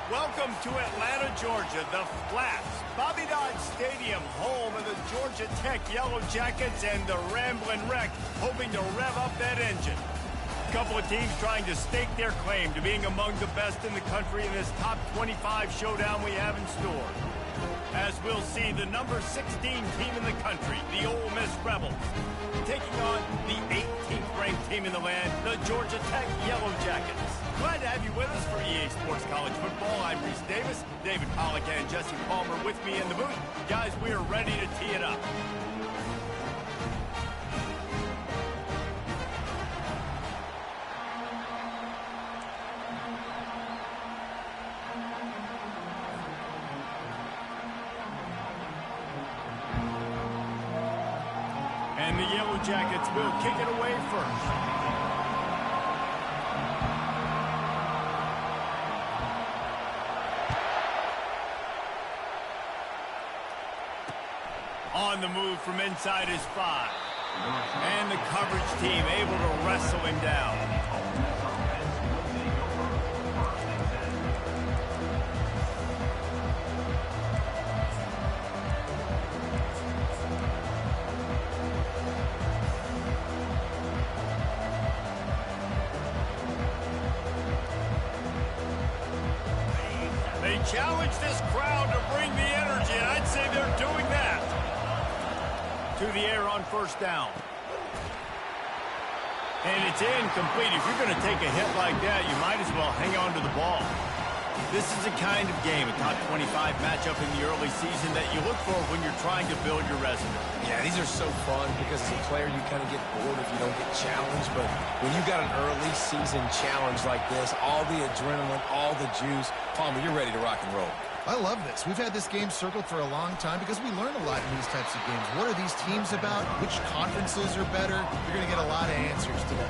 Welcome to Atlanta, Georgia, the Flats, Bobby Dodd Stadium, home of the Georgia Tech Yellow Jackets and the Ramblin' Wreck, hoping to rev up that engine. A couple of teams trying to stake their claim to being among the best in the country in this top 25 showdown we have in store. As we'll see, the number 16 team in the country, the Ole Miss Rebels, taking on the 18th ranked team in the land, the Georgia Tech Yellow Jackets. Glad to have you with us for EA Sports College Football. I'm Reese Davis, David Pollack and Jesse Palmer with me in the booth. Guys, we are ready to tee it up. And the Yellow Jackets will kick it away first. On the move from inside his 5. And the coverage team able to wrestle him down. They challenge this crowd to bring the energy, and I'd say they're doing that. To the air on first down. And it's incomplete. If you're going to take a hit like that, you might as well hang on to the ball. This is a kind of game, a top 25 matchup in the early season that you look for when you're trying to build your resume. Yeah, these are so fun because as a player, you kind of get bored if you don't get challenged. But when you got an early season challenge like this, all the adrenaline, all the juice, Palmer, you're ready to rock and roll. I love this. We've had this game circled for a long time because we learn a lot in these types of games. What are these teams about? Which conferences are better? You're going to get a lot of answers today.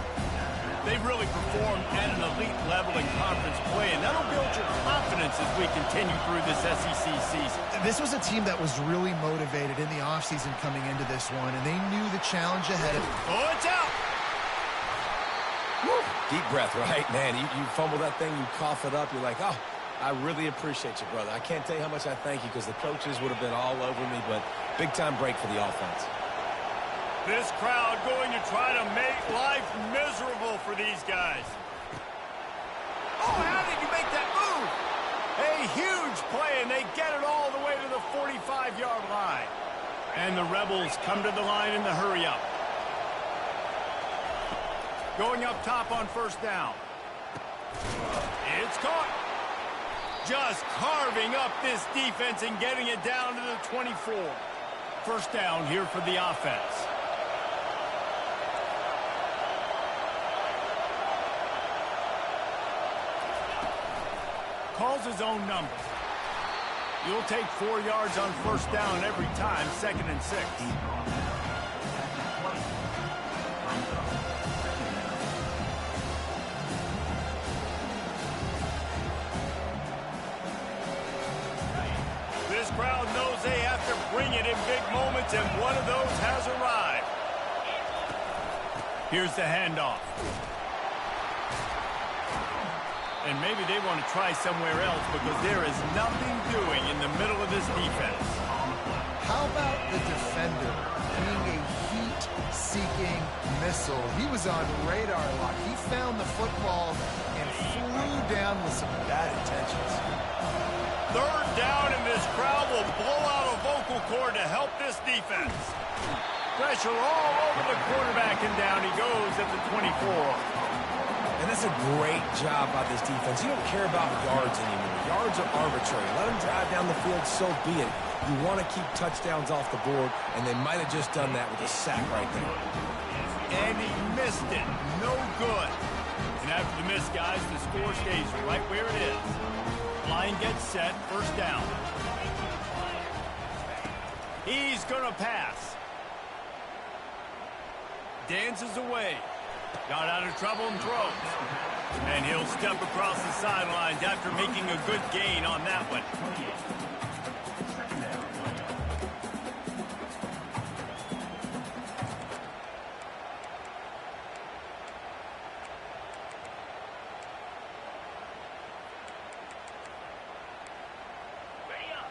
They've really performed at an elite level in conference play, and that'll build your confidence as we continue through this SEC season. This was a team that was really motivated in the offseason coming into this one, and they knew the challenge ahead of them. Oh, it's out! Woo. Deep breath, right? Man, you fumble that thing, you cough it up, you're like, oh, I really appreciate you, brother. I can't tell you how much I thank you because the coaches would have been all over me, but big-time break for the offense. This crowd going to try to make life miserable for these guys. Oh, how did you make that move? A huge play, and they get it all the way to the 45-yard line. And the Rebels come to the line in the hurry-up. Going up top on first down. It's caught. Just carving up this defense and getting it down to the 24. First down here for the offense. Calls his own number. You'll take 4 yards on first down every time, 2nd and 6. This crowd knows they have to bring it in big moments, and one of those has arrived. Here's the handoff. And maybe they want to try somewhere else because there is nothing doing in the middle of this defense. How about the defender being a heat-seeking missile? He was on radar lock. He found the football and flew down with some bad intentions. Third down, and this crowd will blow out a vocal cord to help this defense. Pressure all over the quarterback, and down he goes at the 24. And that's a great job by this defense. You don't care about yards anymore. Yards are arbitrary. Let them drive down the field, so be it. You want to keep touchdowns off the board, and they might have just done that with a sack right there. And he missed it. No good. And after the miss, guys, the score stays right where it is. Line gets set, first down. He's going to pass. Dances away. Got out of trouble and throws. And he'll step across the sidelines after making a good gain on that one.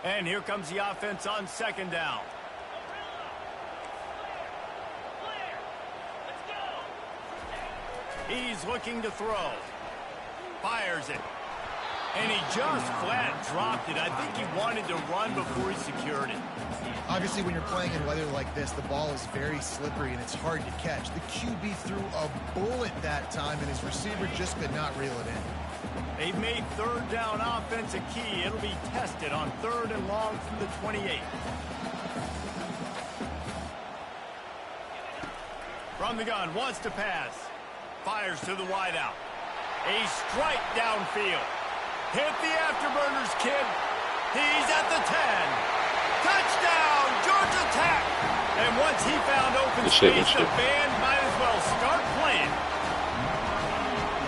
And here comes the offense on second down. He's looking to throw. Fires it. And he just flat dropped it. I think he wanted to run before he secured it. Obviously, when you're playing in weather like this, the ball is very slippery and it's hard to catch. The QB threw a bullet that time, and his receiver just could not reel it in. They've made third down offense a key. It'll be tested on 3rd and long from the 28. From the gun, wants to pass. Fires to the wideout. A strike downfield. Hit the afterburners, kid. He's at the 10. Touchdown, Georgia Tech. And once he found open space, the band might as well start playing.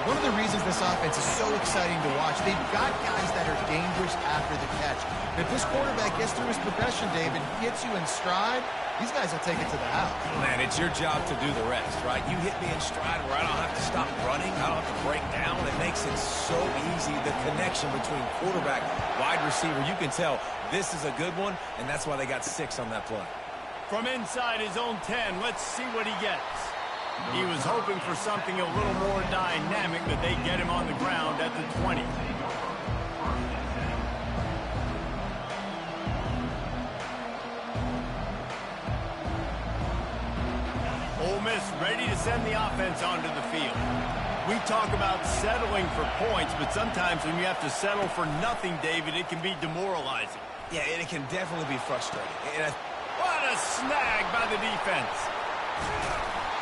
One of the reasons this offense is so exciting to watch, they've got guys that are dangerous after the catch. If this quarterback gets through his progression, David, gets you in stride, these guys will take it to the house. Man, it's your job to do the rest, right? You hit me in stride where I don't have to stop running. I don't have to break down. It makes it so easy. The connection between quarterback, wide receiver, you can tell this is a good one, and that's why they got 6 on that play. From inside his own 10, let's see what he gets. He was hoping for something a little more dynamic, but they get him on the ground at the 20. Ole Miss ready to send the offense onto the field. We talk about settling for points, but sometimes when you have to settle for nothing, David, it can be demoralizing. Yeah, and it can definitely be frustrating. What a snag by the defense.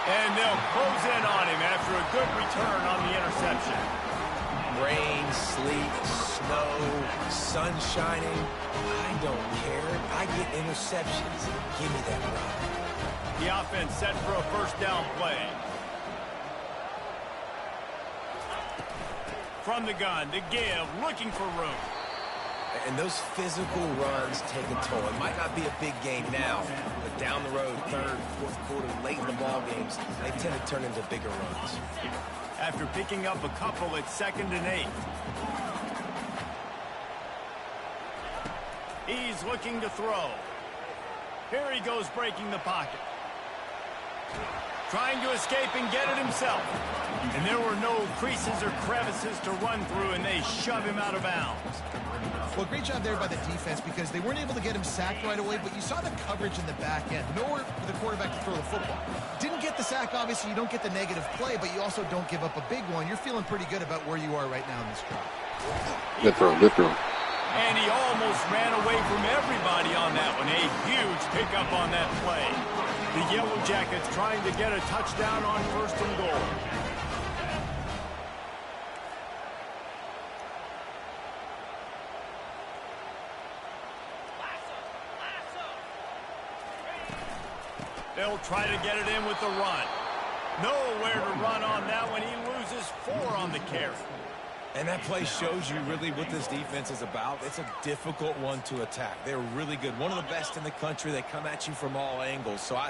And they'll close in on him after a good return on the interception. Rain, sleet, snow, sun shining. I don't care. I get interceptions. Give me that rock. The offense set for a first down play. From the gun to give, looking for room. And those physical runs take a toll. It might not be a big game now, but down the road, 3rd, 4th quarter, late in the ball games, they tend to turn into bigger runs. After picking up a couple at 2nd and 8. He's looking to throw. Here he goes breaking the pocket. Trying to escape and get it himself. And there were no creases or crevices to run through, and they shove him out of bounds. Well, great job there by the defense because they weren't able to get him sacked right away, but you saw the coverage in the back end. Nowhere for the quarterback to throw the football. Didn't get the sack, obviously. You don't get the negative play, but you also don't give up a big one. You're feeling pretty good about where you are right now in this drive. Good throw, good throw. And he almost ran away from everybody on that one. A huge pickup on that play. The Yellow Jackets trying to get a touchdown on 1st and goal. They'll try to get it in with the run. Nowhere to run on that one. He loses 4 on the carry. And that play shows you really what this defense is about. It's a difficult one to attack. They're really good. One of the best in the country. They come at you from all angles. So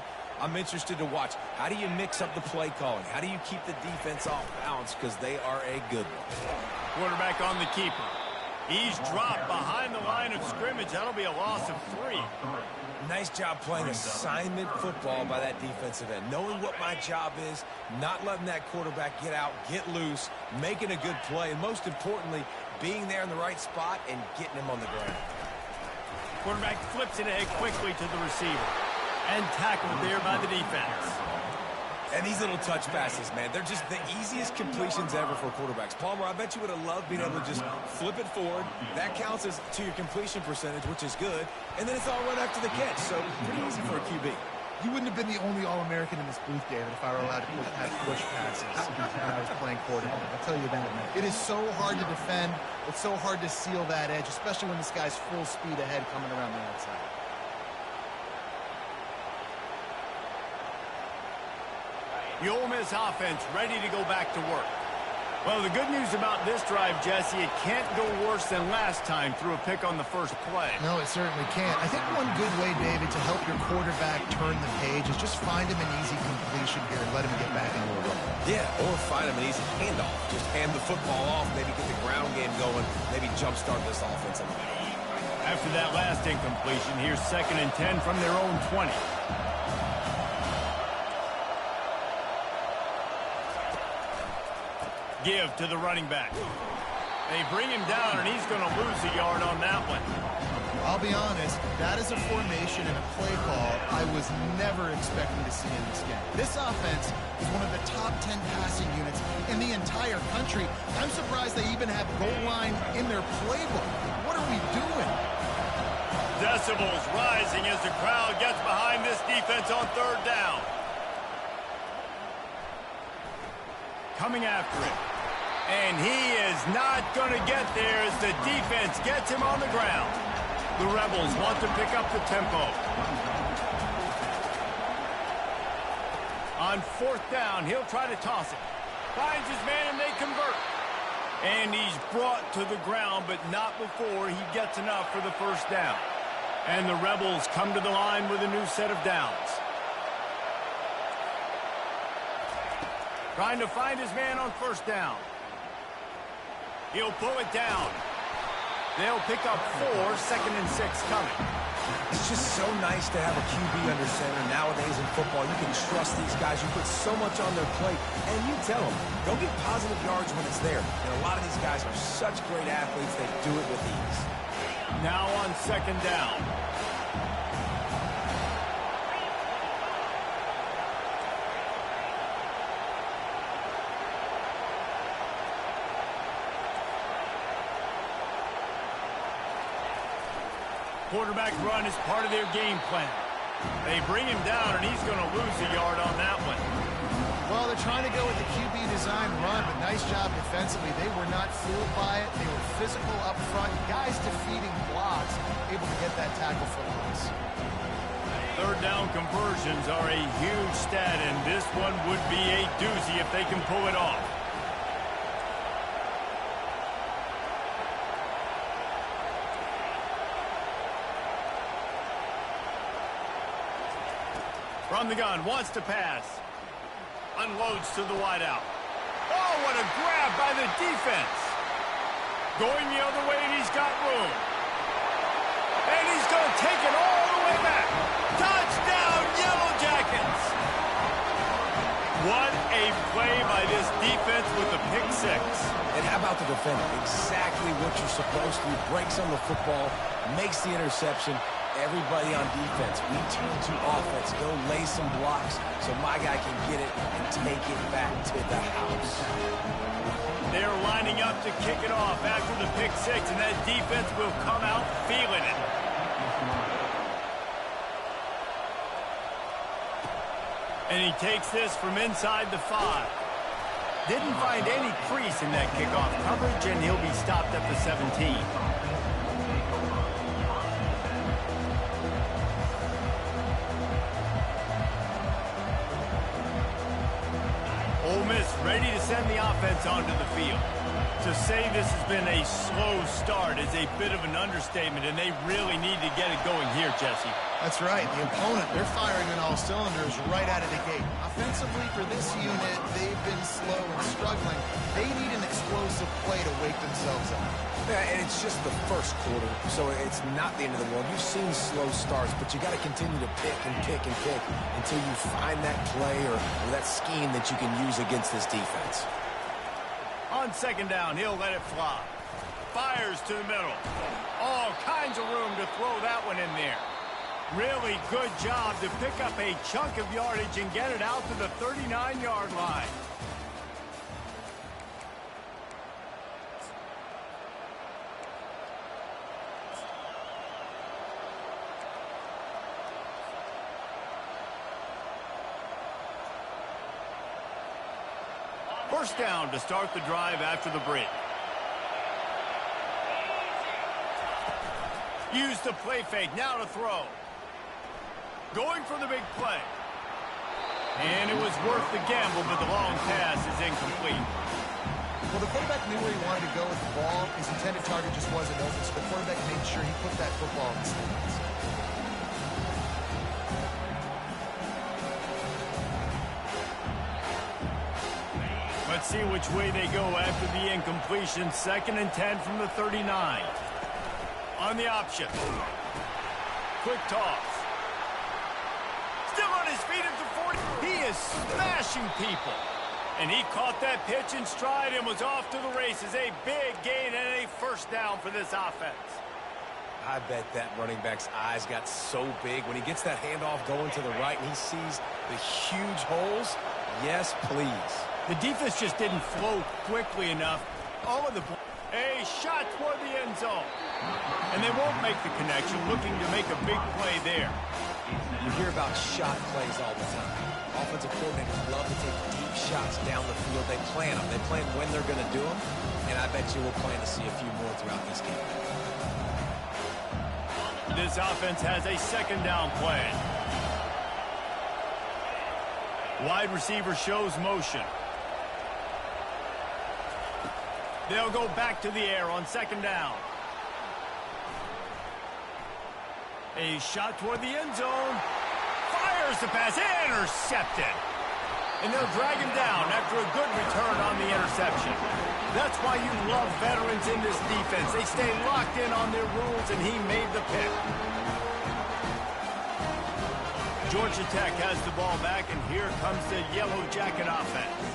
I'm interested to watch. How do you mix up the play calling? How do you keep the defense off balance? Because they are a good one. Quarterback on the keeper. He's dropped behind the line of scrimmage. That'll be a loss of 3. Nice job playing assignment football by that defensive end. Knowing what my job is, not letting that quarterback get out, get loose, making a good play, and most importantly, being there in the right spot and getting him on the ground. Quarterback flips it ahead quickly to the receiver. And tackled there by the defense. And these little touch passes, man, they're just the easiest completions ever for quarterbacks. Palmer, I bet you would have loved being able to just flip it forward. That counts as to your completion percentage, which is good. And then it's all run after the catch, so pretty easy for a QB. You wouldn't have been the only All-American in this booth, David, if I were allowed to have push passes when I was playing quarterback. I'll tell you that, man. It is so hard to defend. It's so hard to seal that edge, especially when this guy's full speed ahead coming around the outside. The Ole Miss offense ready to go back to work. Well, the good news about this drive, Jesse, it can't go worse than last time through a pick on the first play. No, it certainly can't. I think one good way, David, to help your quarterback turn the page is just find him an easy completion here and let him get back into a run. Yeah, or find him an easy handoff. Just hand the football off, maybe get the ground game going, maybe jumpstart this offense a little. After that last incompletion, here's 2nd and 10 from their own 20. Give to the running back. They bring him down, and he's going to lose a yard on that one. I'll be honest, that is a formation and a play call I was never expecting to see in this game. This offense is one of the top 10 passing units in the entire country. I'm surprised they even have goal line in their playbook. What are we doing? Decibels rising as the crowd gets behind this defense on 3rd down. Coming after it. And he is not going to get there as the defense gets him on the ground. The Rebels want to pick up the tempo. On 4th down, he'll try to toss it. Finds his man and they convert. And he's brought to the ground, but not before he gets enough for the 1st down. And the Rebels come to the line with a new set of downs. Trying to find his man on 1st down. He'll pull it down. They'll pick up 4, 2nd and 6 coming. It's just so nice to have a QB under center nowadays in football. You can trust these guys. You put so much on their plate, and you tell them, go get positive yards when it's there. And a lot of these guys are such great athletes, they do it with ease. Now on 2nd down. Quarterback run is part of their game plan. They bring him down, and he's going to lose a yard on that one. Well, they're trying to go with the QB design run, but nice job defensively. They were not fooled by it. They were physical up front. Guys defeating blocks, able to get that tackle for loss. 3rd down conversions are a huge stat, and this one would be a doozy if they can pull it off. From the gun, wants to pass. Unloads to the wideout. Oh, what a grab by the defense. Going the other way, and he's got room. And he's going to take it all the way back. Touchdown, Yellow Jackets. What a play by this defense with the pick 6. And how about the defender? Exactly what you're supposed to do. Breaks on the football, makes the interception. Everybody on defense, we turn to offense. Go lay some blocks so my guy can get it and take it back to the house. They're lining up to kick it off after the pick 6, and that defense will come out feeling it. And he takes this from inside the 5. Didn't find any crease in that kickoff coverage, and he'll be stopped at the 17. Ole Miss ready to send the offense onto the field. To say this has been a slow start is a bit of an understatement, and they really need to get it going here, Jesse. That's right. The opponent, they're firing on all cylinders right out of the gate. Offensively, for this unit, they've been slow and struggling. They need an explosive play to wake themselves up. Yeah, and it's just the 1st quarter, so it's not the end of the world. You've seen slow starts, but you got to continue to pick and pick and pick until you find that play or that scheme that you can use against this defense. On 2nd down, he'll let it fly. Fires to the middle. All kinds of room to throw that one in there. Really good job to pick up a chunk of yardage and get it out to the 39-yard line. First down to start the drive after the break. Use the play fake, now to throw. Going for the big play. And it was worth the gamble, but the long pass is incomplete. Well, the quarterback knew where he wanted to go with the ball. His intended target just wasn't open, so the quarterback made sure he put that football in the stands. Let's see which way they go after the incompletion. 2nd and 10 from the 39. On the option. Quick toss. Still on his feet at the 40. He is smashing people. And he caught that pitch in stride and was off to the races. A big gain and a first down for this offense. I bet that running back's eyes got so big when he gets that handoff going to the right and he sees the huge holes. Yes, please. The defense just didn't flow quickly enough. A shot toward the end zone. And they won't make the connection, looking to make a big play there. You hear about shot plays all the time. Offensive coordinators love to take deep shots down the field. They plan them. They plan when they're going to do them. And I bet you we'll plan to see a few more throughout this game. This offense has a second down play. Wide receiver shows motion. They'll go back to the air on second down. A shot toward the end zone. Fires the pass. Intercepted. And they'll drag him down after a good return on the interception. That's why you love veterans in this defense. They stay locked in on their rules, and he made the pick. Georgia Tech has the ball back, and here comes the Yellow Jacket offense.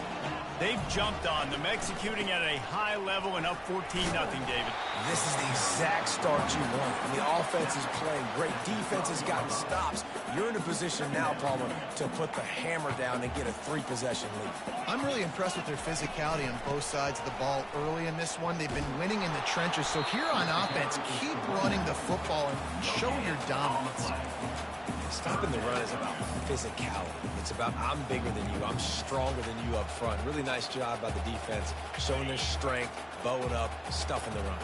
They've jumped on them, executing at a high level and up 14-0, David. This is the exact start you want. The offense is playing great. Defense has gotten stops. You're in a position now, Palmer, to put the hammer down and get a 3-possession lead. I'm really impressed with their physicality on both sides of the ball early in this one. They've been winning in the trenches. So here on offense, keep running the football and show your dominance. Stopping the run is about physicality. It's about I'm bigger than you. I'm stronger than you up front. Really nice job by the defense, showing their strength, bowing up, stuffing the run.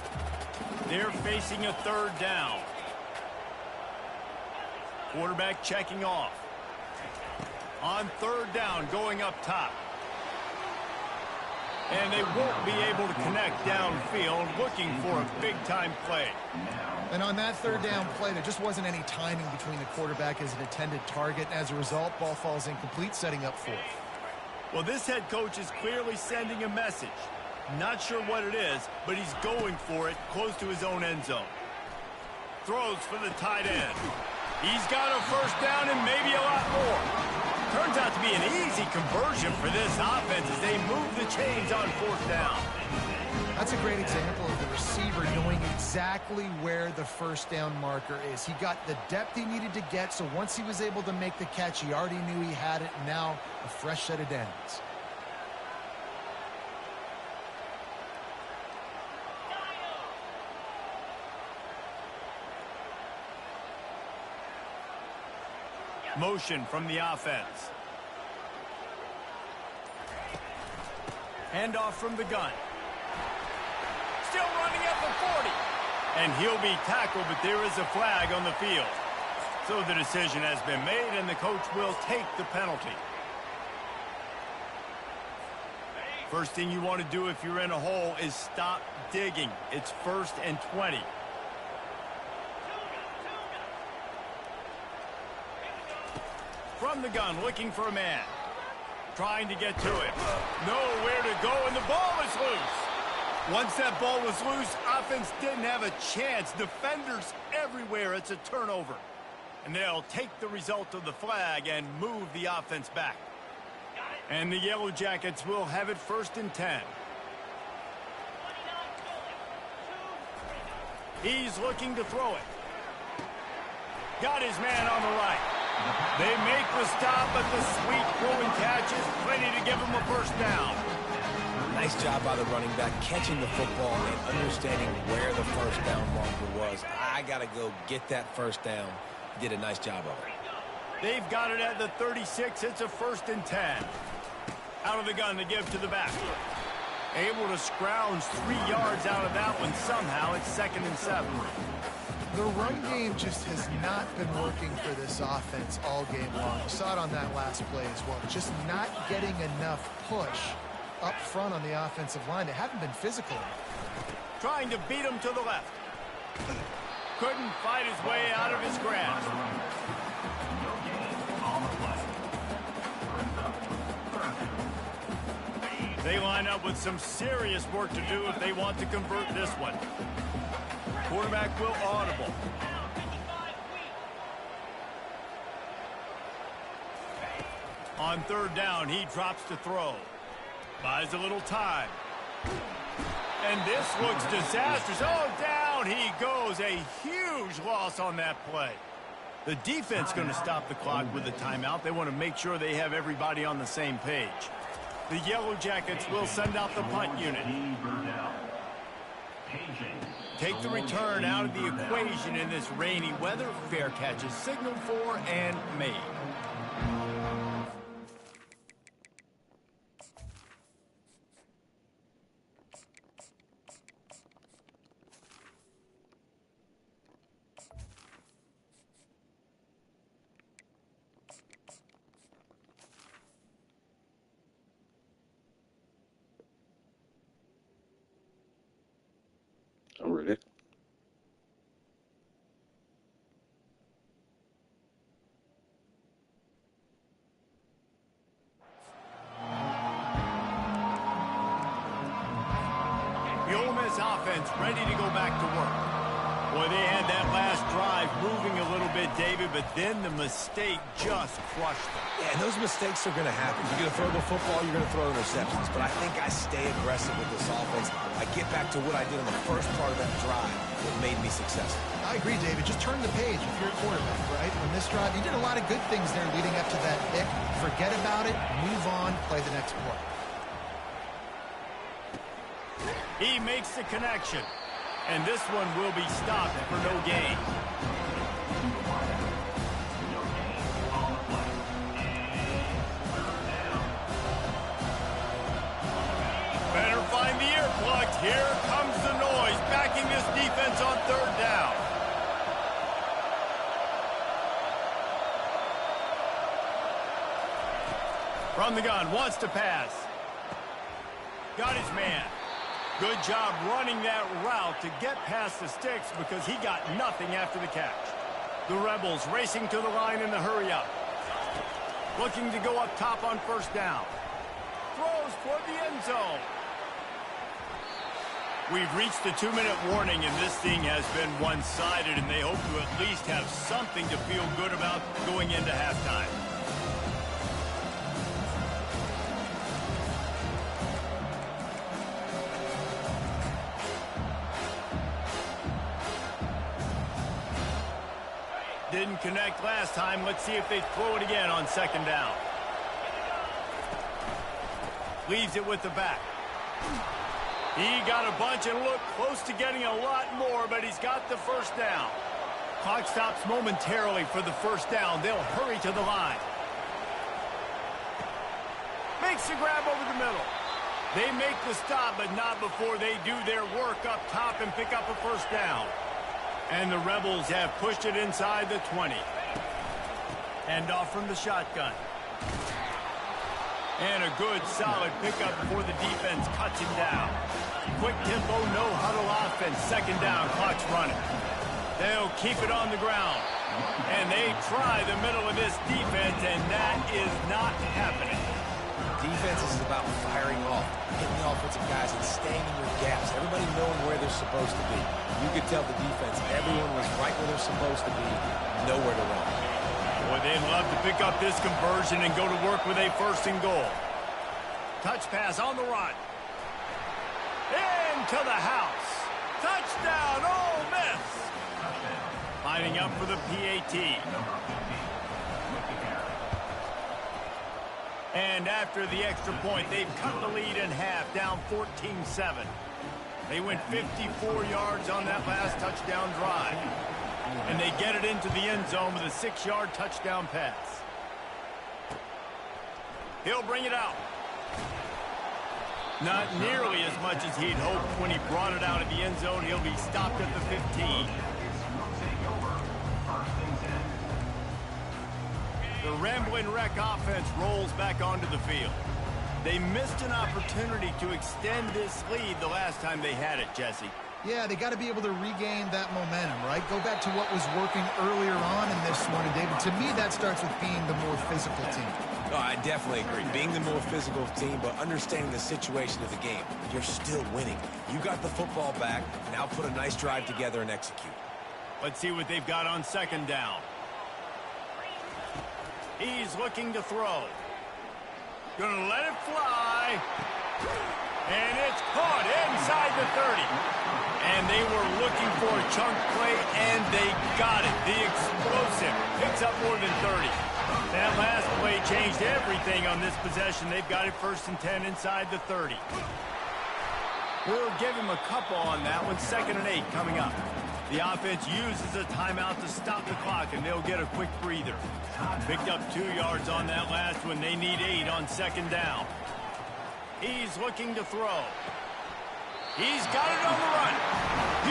They're facing a third down. Quarterback checking off. On third down, going up top. And they won't be able to connect downfield, looking for a big-time play. And on that third down play, there just wasn't any timing between the quarterback as an intended target. As a result, ball falls incomplete, setting up fourth. Well, this head coach is clearly sending a message. Not sure what it is, but he's going for it close to his own end zone. Throws for the tight end. He's got a first down and maybe a lot more. Turns out to be an easy conversion for this offense as they move the chains on fourth down. That's a great example of the receiver knowing exactly where the first down marker is. He got the depth he needed to get, so once he was able to make the catch, he already knew he had it. Now, a fresh set of downs. Motion from the offense. Handoff from the gun. Still running at the 40. And he'll be tackled, but there is a flag on the field. So the decision has been made, and the coach will take the penalty. First thing you want to do if you're in a hole is stop digging. It's 1st and 20. From the gun, looking for a man. Trying to get to it. Nowhere to go, and the ball is loose. Once that ball was loose, offense didn't have a chance. Defenders everywhere. It's a turnover. And they'll take the result of the flag and move the offense back. And the Yellow Jackets will have it 1st and 10. He's looking to throw it. Got his man on the right. They make the stop, but the sweet throwing catch is plenty to give him a first down. Nice job by the running back, catching the football and understanding where the first down marker was. I got to go get that first down. He did a nice job of it. They've got it at the 36. It's a 1st and 10. Out of the gun to give to the back. Able to scrounge 3 yards out of that one somehow. It's 2nd and 7. The run game just has not been working for this offense all game long. You saw it on that last play as well. Just not getting enough push up front on the offensive line. They haven't been physical. Trying to beat him to the left. Couldn't fight his way out of his grasp. They line up with some serious work to do if they want to convert this one. quarterback will audible. On third down, he drops to throw. Buys a little time. And this looks disastrous. Oh, down he goes. A huge loss on that play. The defense going to stop the clock with a timeout. They want to make sure they have everybody on the same page. The Yellow Jackets will send out the punt unit. Take the return out of the equation in this rainy weather. Fair catch is signaled for and made. I'm ready. The Ole Miss offense ready to go back to work. Boy, they had that last drive moving a little bit, David, but then the mistake just crushed them. Yeah, and those mistakes are going to happen. You're going to throw the football, you're going to throw interceptions. But I think I stay aggressive with this offense. I get back to what I did in the first part of that drive that made me successful. I agree, David. Just turn the page if you're a quarterback, right? On this drive, you did a lot of good things there leading up to that pick. Forget about it, move on, play the next play. He makes the connection. And this one will be stopped for no gain. Better find the earplugs. Here comes the noise, backing this defense on third down. From the gun, wants to pass. Got his man. Good job running that route to get past the sticks because he got nothing after the catch. The Rebels racing to the line in the hurry-up. Looking to go up top on first down. Throws toward the end zone. We've reached the 2-minute warning, and this thing has been one-sided, and they hope to at least have something to feel good about going into halftime. Didn't connect last time. Let's see if they throw it again on second down. Leaves it with the back. He got a bunch and looked close to getting a lot more, but he's got the first down. Clock stops momentarily for the first down. They'll hurry to the line. Makes the grab over the middle. They make the stop, but not before they do their work up top and pick up a first down. And the Rebels have pushed it inside the 20. Hand off from the shotgun. And a good, solid pickup before the defense cuts him down. Quick tempo, no huddle offense. Second down, clock's running. They'll keep it on the ground. And they try the middle of this defense, and that is not happening. Defense is about firing off, hitting the offensive guys, and staying in your gaps. Everybody knowing where they're supposed to be. You could tell the defense, everyone was right where they're supposed to be, nowhere to run. Boy, they'd love to pick up this conversion and go to work with a first and goal. Touch pass on the run. Into the house. Touchdown, Ole Miss. Lining up for the PAT. And after the extra point, they've cut the lead in half, down 14-7. They went 54 yards on that last touchdown drive. And they get it into the end zone with a 6-yard touchdown pass. He'll bring it out. Not nearly as much as he'd hoped when he brought it out of the end zone. He'll be stopped at the 15. The Ramblin' Wreck offense rolls back onto the field. They missed an opportunity to extend this lead the last time they had it, Jesse. Yeah, they got to be able to regain that momentum, right? Go back to what was working earlier on in this one, and David, to me, that starts with being the more physical team. No, I definitely agree. Being the more physical team, but understanding the situation of the game, you're still winning. You got the football back. Now put a nice drive together and execute. Let's see what they've got on second down. He's looking to throw. Gonna let it fly. And it's caught inside the 30. And they were looking for a chunk play, and they got it. The explosive picks up more than 30. That last play changed everything on this possession. They've got it 1st and 10 inside the 30. We'll give him a couple on that one. 2nd and 8 coming up. The offense uses a timeout to stop the clock, and they'll get a quick breather. Picked up 2 yards on that last one. They need 8 on 2nd down. He's looking to throw. He's got it on the run.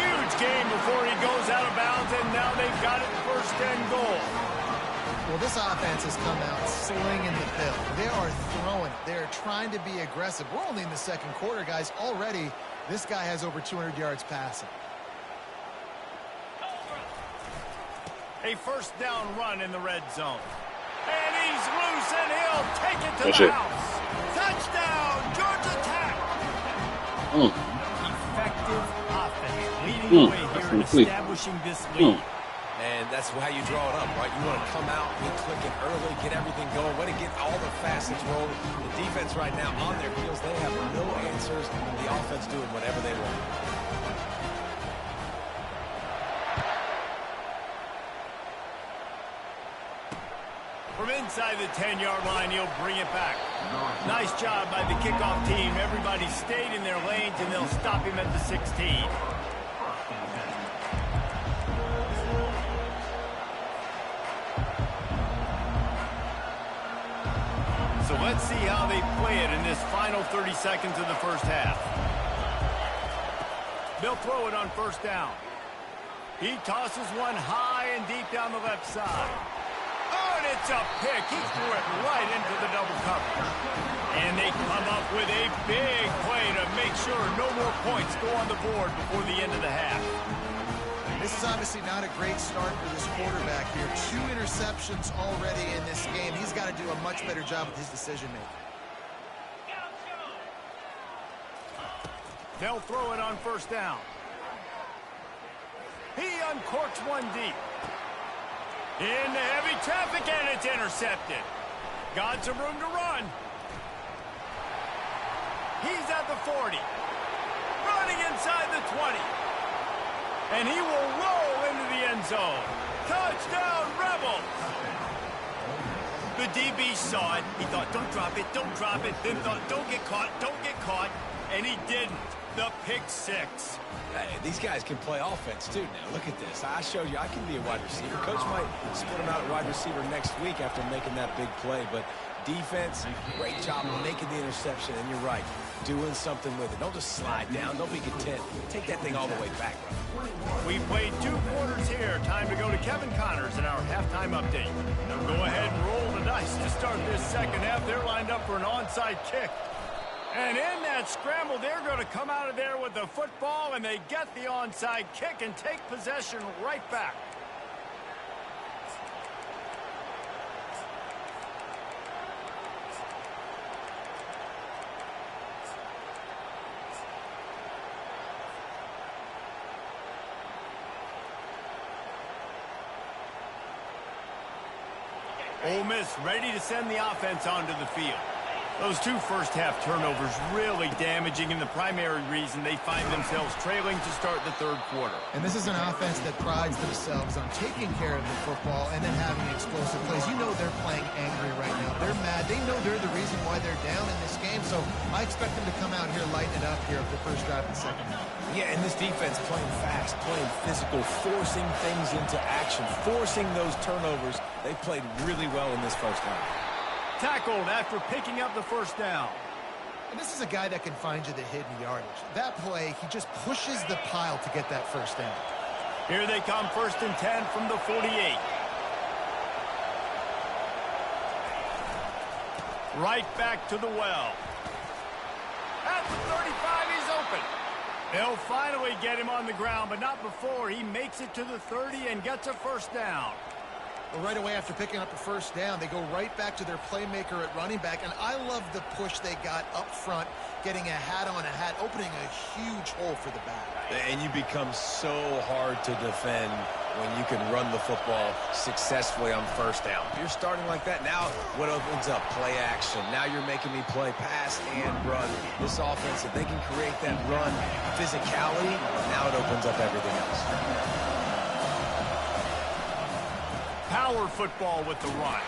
Huge game before he goes out of bounds, and now they've got it 1st and goal. Well, this offense has come out slinging the pill. They are throwing it. They're trying to be aggressive. We're only in the 2nd quarter, guys. Already, this guy has over 200 yards passing. A 1st down run in the red zone. And he's loose, and he'll take it to That's the it. house. Touchdown, Georgia Tech. Effective offense, leading the way here and establishing this lead. And that's how you draw it up, right? You want to come out, get clicking early, get everything going, want to get all the facets rolling. The defense right now on their heels, they have no answers. The offense doing whatever they want. From inside the 10-yard line, he'll bring it back. Nice job by the kickoff team. Everybody stayed in their lanes, and they'll stop him at the 16. So let's see how they play it in this final 30 seconds of the 1st half. They'll throw it on 1st down. He tosses one high and deep down the left side. Oh, and it's a pick. He threw it right into the double cover. And they come up with a big play to make sure no more points go on the board before the end of the half. This is obviously not a great start for this quarterback here. 2 interceptions already in this game. He's got to do a much better job with his decision-making. They'll throw it on 1st down. He uncorks one deep. Into heavy traffic, and it's intercepted. Got some room to run. He's at the 40. Running inside the 20. And he will roll into the end zone. Touchdown, Rebels! The DB saw it. He thought, don't drop it, don't drop it. Then thought, don't get caught, don't get caught. And he didn't. The pick 6. Hey, these guys can play offense, too, now. Look at this. I showed you I can be a wide receiver. Coach might split him out at wide receiver next week after making that big play. But defense, great job of making the interception. And you're right, doing something with it. Don't just slide down. Don't be content. Take that thing all the way back, brother. We played 2 quarters here. Time to go to Kevin Connors in our halftime update. Now go ahead and roll the dice to start this 2nd half. They're lined up for an onside kick. And in that scramble, they're going to come out of there with the football, and they get the onside kick and take possession right back. Ole Miss ready to send the offense onto the field. Those 2 first-half turnovers really damaging, and the primary reason they find themselves trailing to start the 3rd quarter. And this is an offense that prides themselves on taking care of the football and then having explosive plays. You know they're playing angry right now. They're mad. They know they're the reason why they're down in this game. So I expect them to come out here, lighten it up here for the first drive of the 2nd half. Yeah, and this defense playing fast, playing physical, forcing things into action, forcing those turnovers. They played really well in this 1st half. Tackled after picking up the 1st down. And this is a guy that can find you the hidden yardage. That play, he just pushes the pile to get that 1st down. Here they come, 1st and 10 from the 48. Right back to the well. At the 35, he's open. They'll finally get him on the ground, but not before he makes it to the 30 and gets a 1st down. Well, right away after picking up the first down, they go right back to their playmaker at running back, and I love the push they got up front, getting a hat on a hat, opening a huge hole for the back. And you become so hard to defend when you can run the football successfully on first down. If you're starting like that, now what opens up? Play action. Now you're making me play pass and run. This offense, if they can create that run physicality, now it opens up everything else. Power football with the run.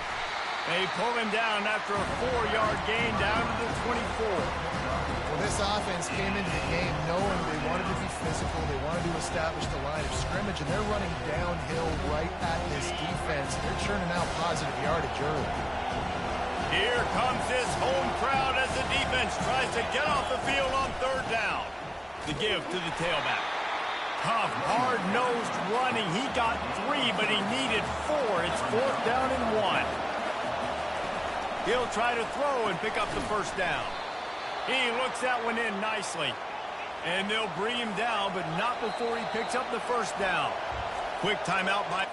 They pull him down after a 4-yard gain down to the 24. Well, this offense came into the game knowing they wanted to be physical, they wanted to establish the line of scrimmage, and they're running downhill right at this defense. They're churning out positive yardage early. Here comes this home crowd as the defense tries to get off the field on third down. The give to the tailback. Tough, hard-nosed running. He got 3, but he needed 4. It's 4th down and 1. He'll try to throw and pick up the first down. He looks that one in nicely. And they'll bring him down, but not before he picks up the first down. Quick timeout by...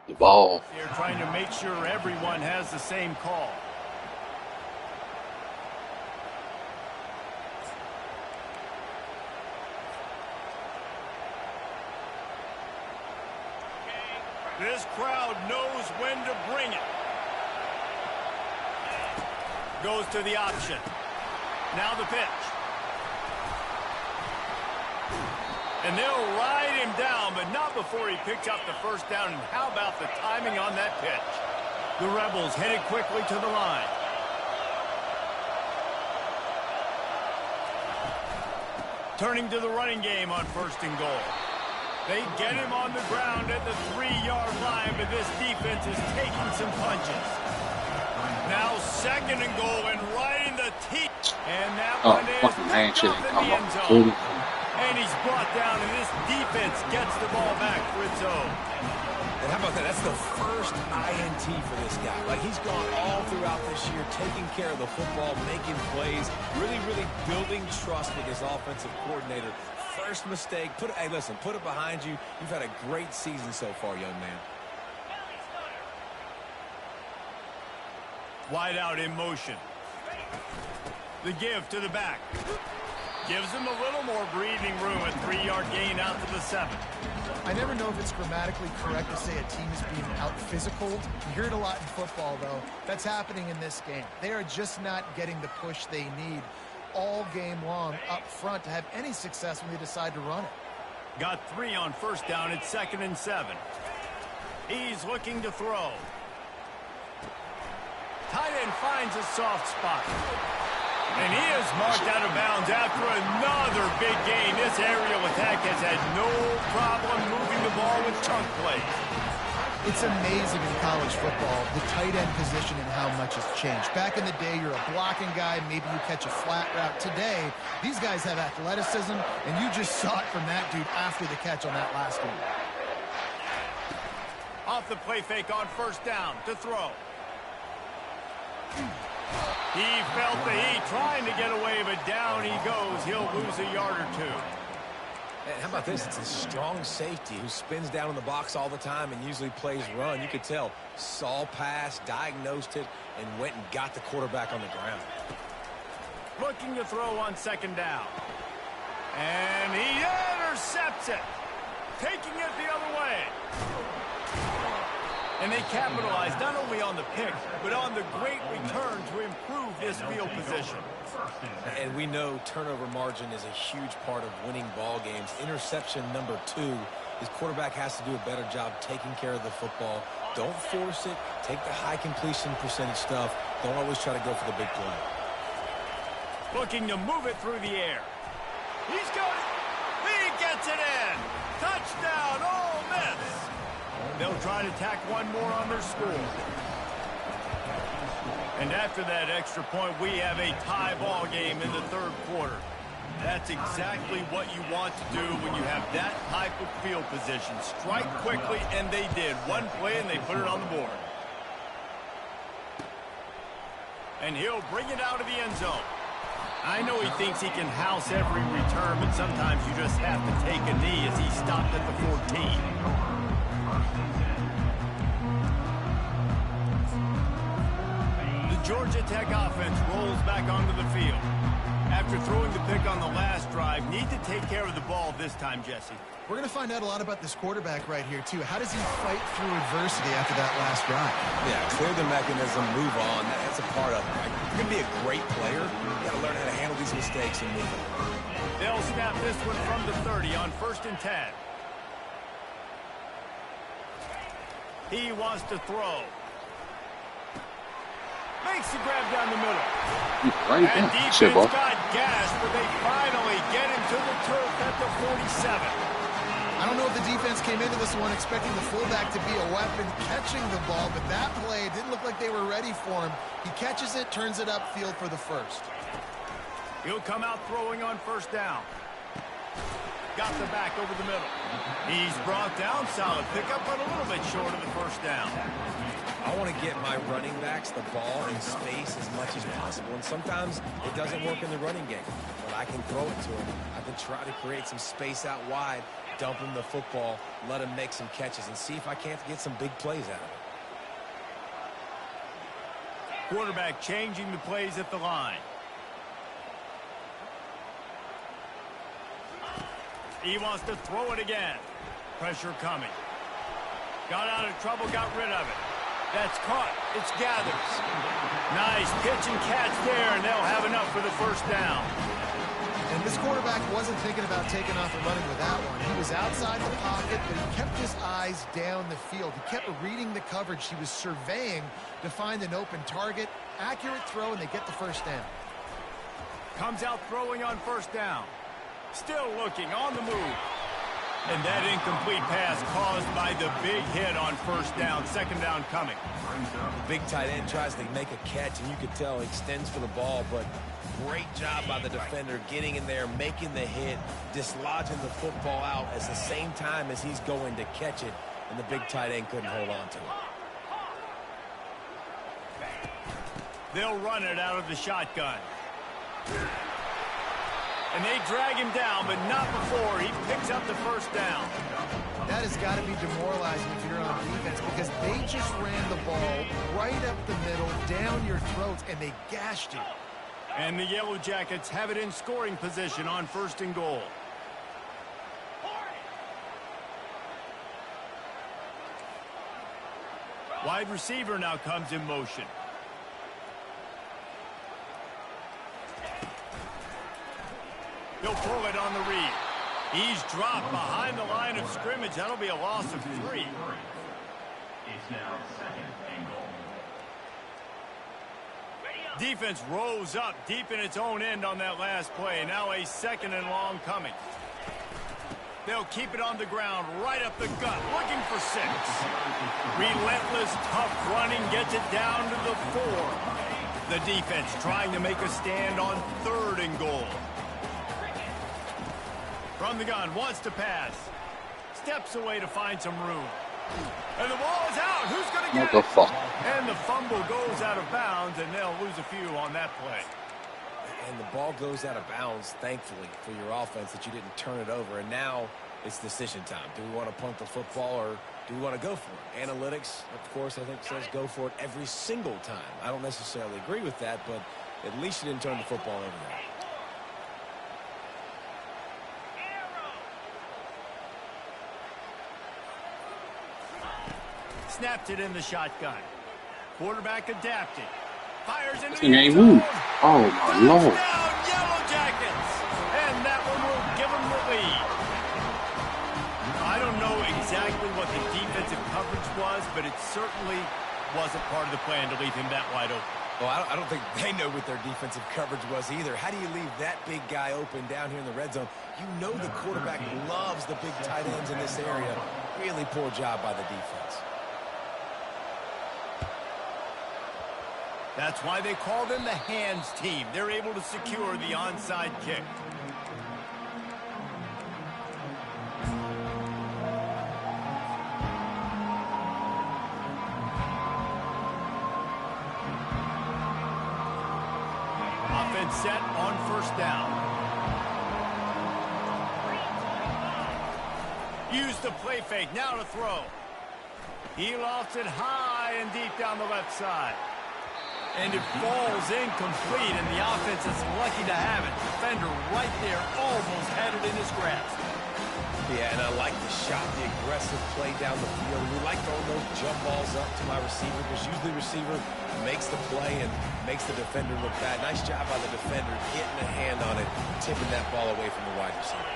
The ball. They're trying to make sure everyone has the same call. This crowd knows when to bring it. Goes to the option. Now the pitch. And they'll ride him down, but not before he picks up the first down. And how about the timing on that pitch? The Rebels headed quickly to the line. Turning to the running game on 1st and goal. They get him on the ground at the 3-yard line, but this defense is taking some punches. Now 2nd and goal and right in the teeth. And that one is picked up in the end zone. And he's brought down, and this defense gets the ball back for its own. And how about that? That's the first INT for this guy. Like, he's gone all throughout this year, taking care of the football, making plays, really, really building trust with his offensive coordinator. First mistake. Hey, listen, put it behind you. You've had a great season so far, young man. Wide out in motion. The give to the back. Gives him a little more breathing room. A 3-yard gain out to the 7. I never know if it's grammatically correct to say a team is being out-physical. You hear it a lot in football, though. That's happening in this game. They are just not getting the push they need all game long up front to have any success when they decide to run it. Got 3 on first down. It's 2nd and 7. He's looking to throw. Tight end finds a soft spot. And he is marked out of bounds after another big gain. This aerial attack has had no problem moving the ball with chunk plays. It's amazing in college football, the tight end position and how much has changed. Back in the day, you're a blocking guy, maybe you catch a flat route. Today, these guys have athleticism, and you just saw it from that dude after the catch on that last one. Off the play fake on first down to throw. He felt the heat trying to get away, but down he goes. He'll lose a yard or 2. And how about this? It's a strong safety who spins down in the box all the time and usually plays run. You could tell, saw pass, diagnosed it, and went and got the quarterback on the ground. Looking to throw on 2nd down. And he intercepts it. Taking it the other way. And they capitalize not only on the pick, but on the great return to improve this field position. And we know turnover margin is a huge part of winning ball games. Interception number 2, his quarterback has to do a better job taking care of the football. Don't force it. Take the high completion percentage stuff. Don't always try to go for the big play. Looking to move it through the air. He's got it. He gets it in. Touchdown, Ole Miss. They'll try to tack one more on their score. And after that extra point, we have a tie ball game in the 3rd quarter. That's exactly what you want to do when you have that type of field position. Strike quickly, and they did. One play, and they put it on the board. And he'll bring it out of the end zone. I know he thinks he can house every return, but sometimes you just have to take a knee as he stopped at the 14. The Georgia Tech offense rolls back onto the field. After throwing the pick on the last drive, need to take care of the ball this time, Jesse. We're going to find out a lot about this quarterback right here, too. How does he fight through adversity after that last drive? Yeah, clear the mechanism, move on. That's a part of it. Right? You're going to be a great player. You got to learn how to handle these mistakes and move on. They'll snap this one from the 30 on 1st and 10. He wants to throw. Makes the grab down the middle. Right And there. defense got gas, but they finally get him to the turf at the 47. I don't know if the defense came into this one expecting the fullback to be a weapon catching the ball, but that play didn't look like they were ready for him. He catches it, turns it upfield for the first. He'll come out throwing on 1st down. Got the back over the middle. He's brought down. Solid pickup, but a little bit short of the 1st down. I want to get my running backs the ball in space as much as possible. And sometimes it doesn't work in the running game. But I can throw it to him. I can try to create some space out wide, dump him the football, let him make some catches, and see if I can't get some big plays out of it. Quarterback changing the plays at the line. He wants to throw it again. Pressure coming. Got out of trouble, got rid of it. That's caught. It's Gathers. Nice pitch and catch there, and they'll have enough for the 1st down. And this quarterback wasn't thinking about taking off and running with that one. He was outside the pocket, but he kept his eyes down the field. He kept reading the coverage. He was surveying to find an open target. Accurate throw, and they get the 1st down. Comes out throwing on 1st down. Still looking on the move. And that incomplete pass caused by the big hit on 1st down. 2nd down coming. The big tight end tries to make a catch, and you could tell he extends for the ball, but great job by the defender getting in there, making the hit, dislodging the football out at the same time as he's going to catch it, and the big tight end couldn't hold on to it. They'll run it out of the shotgun. And they drag him down, but not before he picks up the 1st down. That has got to be demoralizing if you're on defense because they just ran the ball right up the middle, down your throats, and they gashed you. And the Yellow Jackets have it in scoring position on 1st and goal. Wide receiver now comes in motion. He'll pull it on the read. He's dropped behind the line of scrimmage. That'll be a loss of 3. It's now 2nd and goal. Defense rose up deep in its own end on that last play. Now a 2nd and long coming. They'll keep it on the ground right up the gut, looking for 6. Relentless, tough running gets it down to the 4. The defense trying to make a stand on 3rd and goal. From the gun, wants to pass. Steps away to find some room. And the ball is out. Who's going to get it? And the fumble goes out of bounds, and they'll lose a few on that play. And the ball goes out of bounds, thankfully, for your offense that you didn't turn it over. And now it's decision time. Do we want to punt the football or do we want to go for it? Analytics, of course, I think says go for it every single time. I don't necessarily agree with that, but at least you didn't turn the football over there. Snapped it in the shotgun. Quarterback adapted. Fires into the end zone. Oh, my Lord. Touchdown, Yellow Jackets. And that one will give them the lead. I don't know exactly what the defensive coverage was, but it certainly wasn't part of the plan to leave him that wide open. Well, I don't think they know what their defensive coverage was either. How do you leave that big guy open down here in the red zone? You know the quarterback loves the big tight ends in this area. Really poor job by the defense. That's why they call them the hands team. They're able to secure the onside kick. Offense set on 1st down. Use the play fake. Now to throw. He lofts it high and deep down the left side. And it falls incomplete, and the offense is lucky to have it. Defender right there almost had it in his grasp. Yeah, and I like the shot, the aggressive play down the field. We like throwing those jump balls up to my receiver because usually the receiver makes the play and makes the defender look bad. Nice job by the defender getting a hand on it, tipping that ball away from the wide receiver.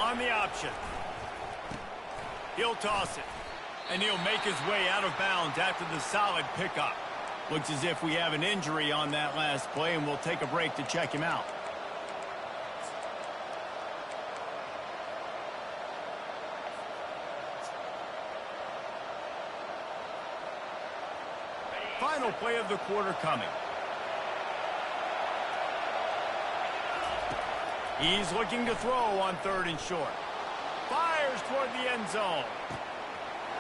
On the option. He'll toss it. And he'll make his way out of bounds after the solid pickup. Looks as if we have an injury on that last play, and we'll take a break to check him out. Final play of the quarter coming. He's looking to throw on 3rd and short. Fires toward the end zone.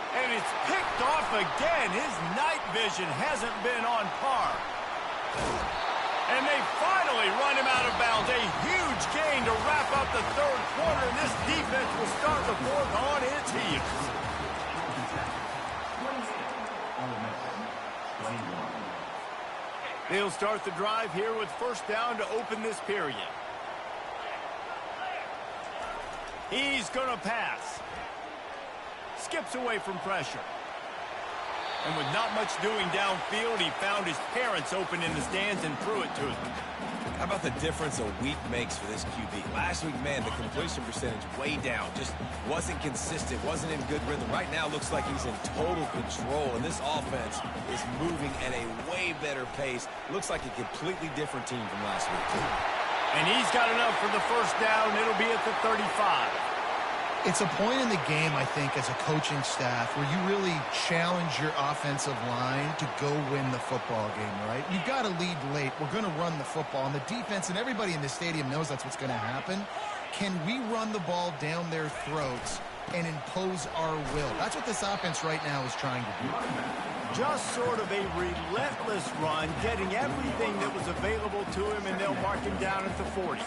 And it's picked off again. His night vision hasn't been on par. And they finally run him out of bounds. A huge gain to wrap up the 3rd quarter. And this defense will start the 4th on its heels. They'll start the drive here with 1st down to open this period. He's going to pass. Skips away from pressure. And with not much doing downfield, he found his parents open in the stands and threw it to them. How about the difference a week makes for this QB? Last week, man, the completion percentage way down. Just wasn't consistent, wasn't in good rhythm. Right now, looks like he's in total control, and this offense is moving at a way better pace. Looks like a completely different team from last week, too. And he's got enough for the 1st down. It'll be at the 35. It's a point in the game, I think, as a coaching staff where you really challenge your offensive line to go win the football game, right? You've got to lead late. We're going to run the football. And the defense and everybody in the stadium knows that's what's going to happen. Can we run the ball down their throats and impose our will? That's what this offense right now is trying to do. Just sort of a relentless run, getting everything that was available to him, and they'll mark him down at the 40.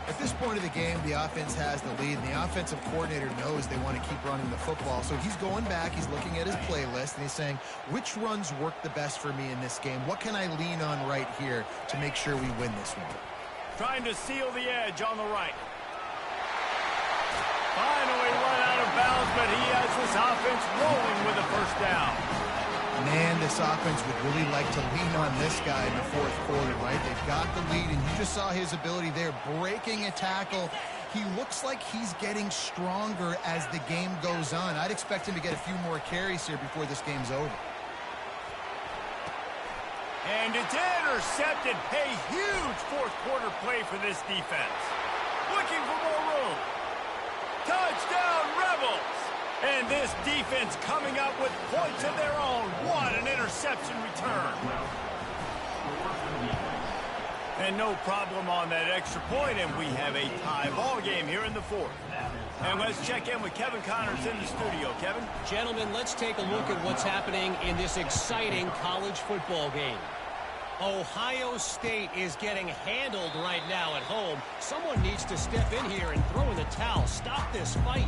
At this point of the game, the offense has the lead, and the offensive coordinator knows they want to keep running the football. So he's going back, he's looking at his playlist, and he's saying, which runs work the best for me in this game? What can I lean on right here to make sure we win this one? Trying to seal the edge on the right. Finally run out of bounds, but he has this offense rolling with a 1st down. Man, this offense would really like to lean on this guy in the 4th quarter, right? They've got the lead, and you just saw his ability there, breaking a tackle. He looks like he's getting stronger as the game goes on. I'd expect him to get a few more carries here before this game's over. And it's intercepted. A huge 4th quarter play for this defense. Looking for more room. Touchdown, Rebels! And this defense coming up with points of their own. What an interception return. And no problem on that extra point, and we have a tie ball game here in the 4th. And let's check in with Kevin Connors in the studio. Kevin? Gentlemen, let's take a look at what's happening in this exciting college football game. Ohio State is getting handled right now at home. Someone needs to step in here and throw in the towel. Stop this fight.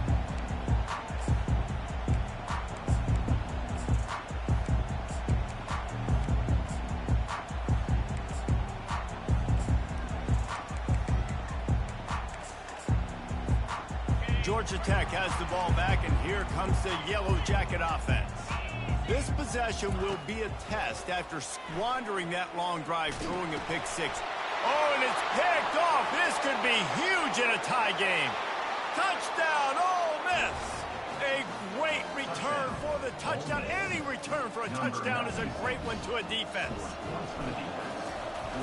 Georgia Tech has the ball back, and here comes the Yellow Jacket offense. This possession will be a test after squandering that long drive, throwing a pick 6. Oh, and it's picked off. This could be huge in a tie game. Touchdown, Ole Miss. A great return for the touchdown. Any return for a touchdown is a great one to a defense.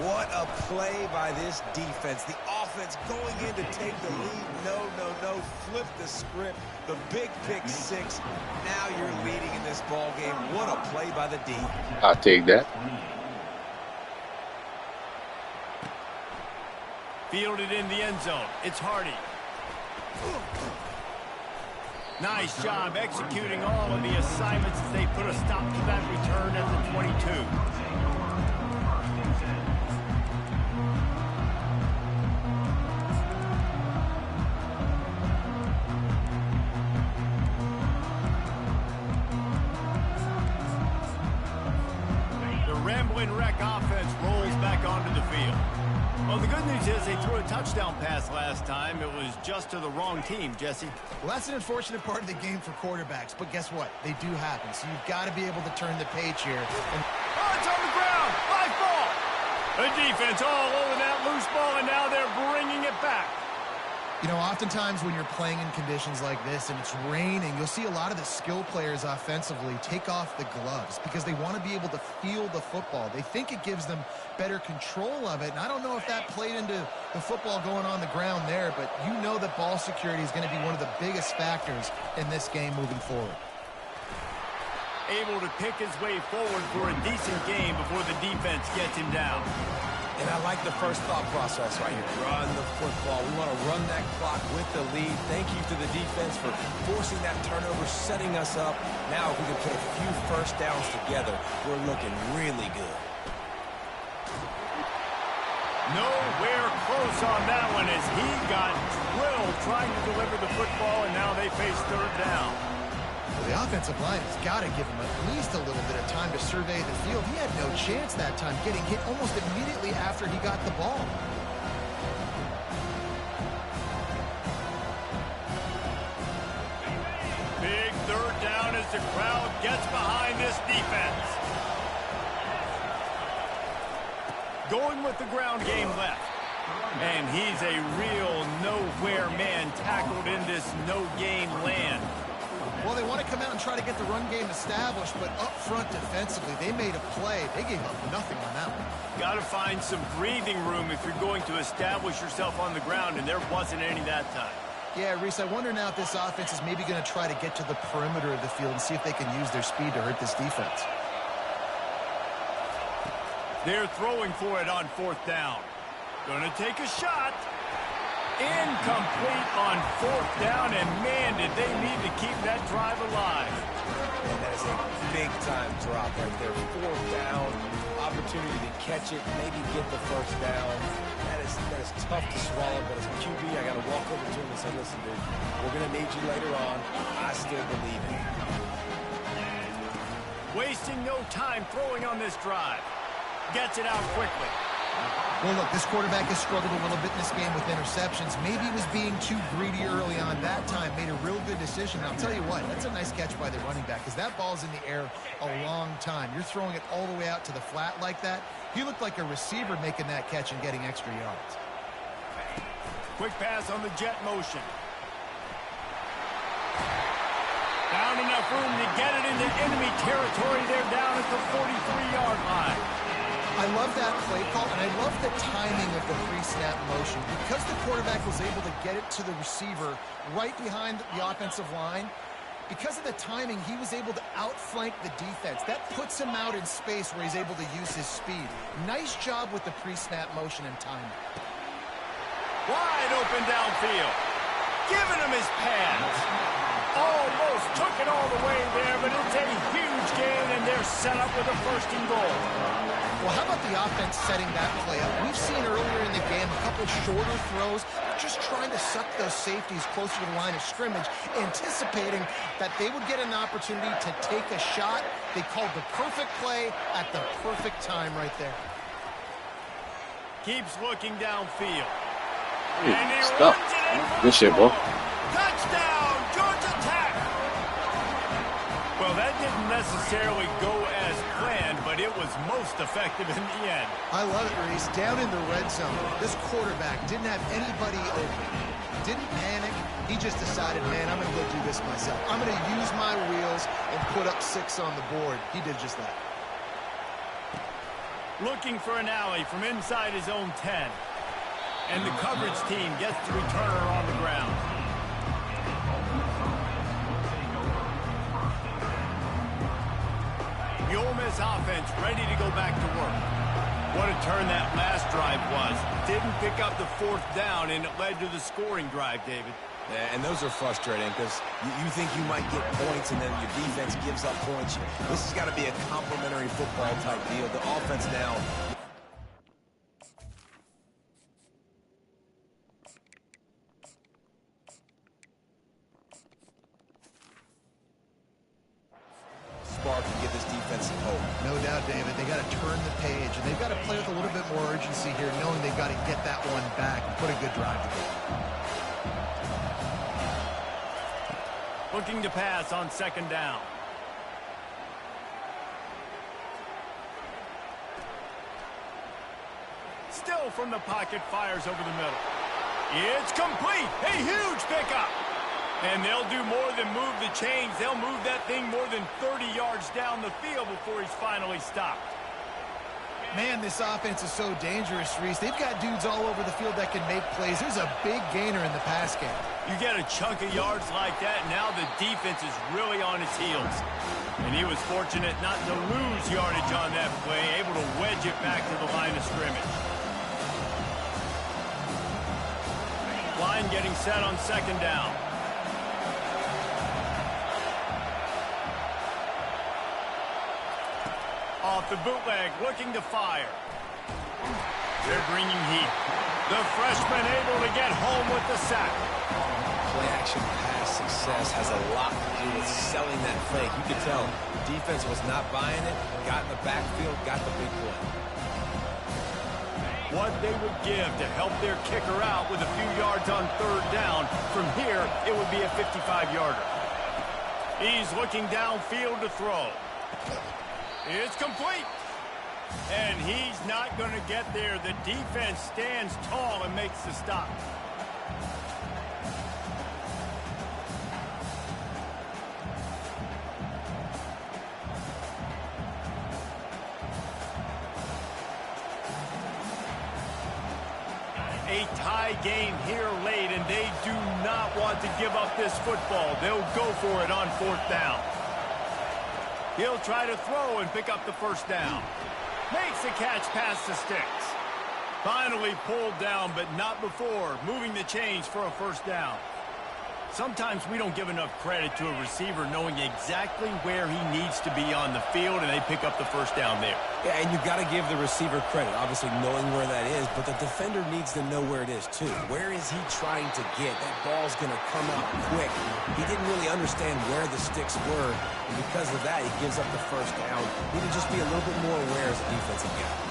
What a play by this defense. The offense going in to take the lead. No. Flip the script. The big pick 6. Now you're leading in this ball game. What a play by the D. I'll take that. Fielded in the end zone. It's Hardy. Nice job executing all of the assignments as they put a stop to that return at the 22. Ramblin' Wreck offense rolls back onto the field. Well, the good news is they threw a touchdown pass last time. It was just to the wrong team, Jesse. Well, that's an unfortunate part of the game for quarterbacks, but guess what? They do happen, so you've got to be able to turn the page here. Oh, it's on the ground. High ball. The defense all over that loose ball, and now they're bringing it back. You know, oftentimes when you're playing in conditions like this and it's raining, you'll see a lot of the skill players offensively take off the gloves because they want to be able to feel the football. They think it gives them better control of it, and I don't know if that played into the football going on the ground there, but you know that ball security is going to be one of the biggest factors in this game moving forward. Able to pick his way forward for a decent game before the defense gets him down. And I like the first thought process right here. Run the football. We want to run that clock with the lead. Thank you to the defense for forcing that turnover, setting us up. Now if we can put a few first downs together, we're looking really good. Nowhere close on that one as he got drilled trying to deliver the football, and now they face third down. The offensive line has got to give him at least a little bit of time to survey the field. He had no chance that time, getting hit almost immediately after he got the ball. Big third down as the crowd gets behind this defense. Going with the ground game left. And he's a real nowhere man tackled in this no-gain land. Well, they want to come out and try to get the run game established, but up front defensively, they made a play. They gave up nothing on that one. Got to find some breathing room if you're going to establish yourself on the ground, and there wasn't any that time. Yeah, Reese, I wonder now if this offense is maybe going to try to get to the perimeter of the field and see if they can use their speed to hurt this defense. They're throwing for it on fourth down. Going to take a shot. Incomplete on fourth down, and man, did they need to keep that drive alive. And that is a big-time drop right there. Fourth down, opportunity to catch it, maybe get the first down. That is tough to swallow, but as a QB, I got to walk over to him and say, listen, dude, we're going to need you later on. I still believe in you. Wasting no time throwing on this drive. Gets it out quickly. Well, look, this quarterback has struggled a little bit in this game with interceptions. Maybe he was being too greedy early on that time, made a real good decision. I'll tell you what, that's a nice catch by the running back because that ball's in the air a long time. You're throwing it all the way out to the flat like that. He looked like a receiver making that catch and getting extra yards. Quick pass on the jet motion. Found enough room to get it into enemy territory. They're down at the 43-yard line. I love that play call, and I love the timing of the pre-snap motion. Because the quarterback was able to get it to the receiver right behind the offensive line, because of the timing, he was able to outflank the defense. That puts him out in space where he's able to use his speed. Nice job with the pre-snap motion and timing. Wide open downfield. Giving him his pads. Almost took it all the way there, but it's a huge gain, and they're set up with a first and goal. Well, how about the offense setting that play up? We've seen earlier in the game a couple shorter throws, just trying to suck those safeties closer to the line of scrimmage, anticipating that they would get an opportunity to take a shot. They called the perfect play at the perfect time right there. Keeps looking downfield. Ooh, And he stuck. runs it in for Good shit, boy. touchdown, Georgia Tech! Well, that didn't necessarily go as planned, but it was most effective in the end. I love it, Reese. Down in the red zone, this quarterback didn't have anybody open. Didn't panic. He just decided, man, I'm going to go do this myself. I'm going to use my wheels and put up 6 on the board. He did just that. Looking for an alley from inside his own 10. And the coverage team gets the returner on the ground. The Ole Miss offense ready to go back to work. What a turn that last drive was. Didn't pick up the fourth down, and it led to the scoring drive, David. Yeah, and those are frustrating because you think you might get points and then your defense gives up points. This has got to be a complementary football type deal. The offense now... Spark and give this defense some hope. No doubt, Dave. David. They got to turn the page, and they've got to play with a little bit more urgency here, knowing they've got to get that one back and put a good drive together. Looking to pass on second down. Still from the pocket, fires over the middle. It's complete. A huge pickup. And they'll do more than move the chains. They'll move that thing more than 30 yards down the field before he's finally stopped. Man, this offense is so dangerous, Reese. They've got dudes all over the field that can make plays. There's a big gainer in the pass game. You get a chunk of yards like that, now the defense is really on its heels. And he was fortunate not to lose yardage on that play, able to wedge it back to the line of scrimmage. Line getting set on second down. Off the bootleg, looking to fire. They're bringing heat. The freshman able to get home with the sack. Play-action pass success has a lot to do with selling that fake. You could tell the defense was not buying it, got in the backfield, got the big play. What they would give to help their kicker out with a few yards on third down. From here, it would be a 55-yarder. He's looking downfield to throw. It's complete. And he's not going to get there. The defense stands tall and makes the stop. A tie game here late, and they do not want to give up this football. They'll go for it on fourth down. He'll try to throw and pick up the first down. Makes the catch past the sticks. Finally pulled down, but not before moving the chains for a first down. Sometimes we don't give enough credit to a receiver knowing exactly where he needs to be on the field, and they pick up the first down there. Yeah, and you've got to give the receiver credit, obviously knowing where that is, but the defender needs to know where it is too. Where is he trying to get? That ball's going to come out quick. He didn't really understand where the sticks were, and because of that, he gives up the first down. He need to just be a little bit more aware as a defensive guy.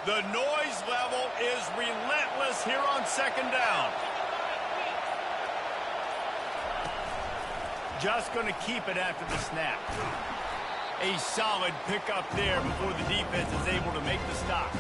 The noise level is relentless here on second down. Just going to keep it after the snap. A solid pickup there before the defense is able to make the stop.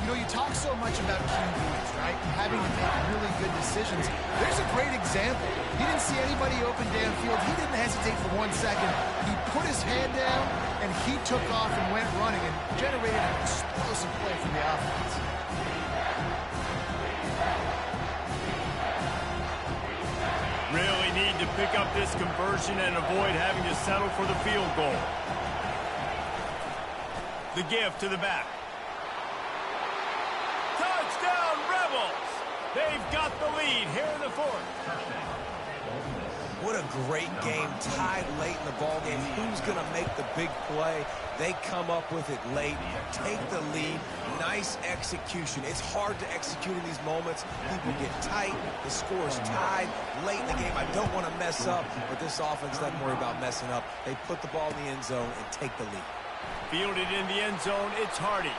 You know, you talk so much about QBs, right? Having to make really good decisions. There's a great example. He didn't see anybody open downfield. He didn't hesitate for 1 second. He put his hand down, and he took off and went running and generated an explosive play from the offense. Really need to pick up this conversion and avoid having to settle for the field goal. The give to the back. Touchdown, Rebels! They've got the lead here in the fourth. What a great game, tied late in the ballgame. Who's going to make the big play? They come up with it late, take the lead. Nice execution. It's hard to execute in these moments. People get tight. The score is tied late in the game. I don't want to mess up, but this offense doesn't worry about messing up. They put the ball in the end zone and take the lead. Fielded in the end zone, it's Hardy.